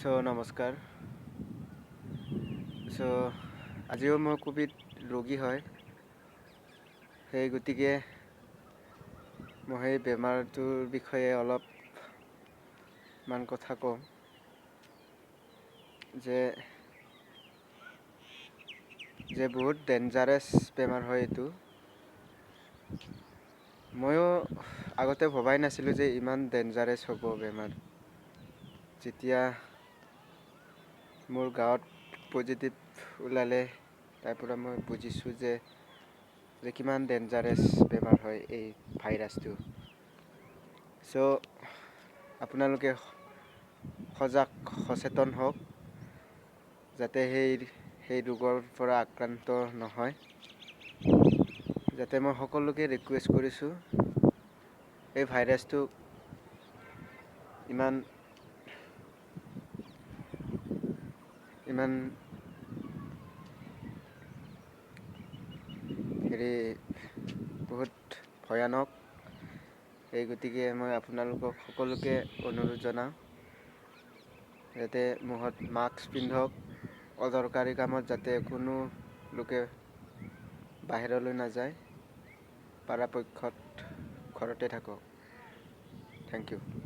নমস্কাৰ। আজিও মই কোভিড ৰোগী হয়। সেই গতিকে মই সেই বেমাৰটোৰ বিষয়ে অলপমান কথা কওঁ যে বহুত ডেঞ্জাৰাছ বেমাৰ হয় এইটো। ময়ো আগতে ভবাই নাছিলোঁ যে ইমান ডেঞ্জাৰাছ হ'ব বেমাৰ। যেতিয়া মোৰ গাঁৱত পজিটিভ ওলালে তাৰ পৰা মই বুজিছোঁ যে কিমান ডেঞ্জাৰাছ বেমাৰ হয় এই ভাইৰাছটো। আপোনালোকে সচেতন হওক যাতে সেই ৰোগৰ পৰা আক্ৰান্ত নহয়। যাতে মই সকলোকে ৰিকুৱেষ্ট কৰিছোঁ এই ভাইৰাছটো ইমান বহুত ভয়ানক। সেই গতিকে মই আপোনালোকক সকলোকে অনুৰোধ জনাওঁ যাতে মুখত মাস্ক পিন্ধক, অদৰকাৰী কামত যাতে কোনো লোকে বাহিৰলৈ নাযায়, পৰাপক্ষত ঘৰতে থাকক। Thank U.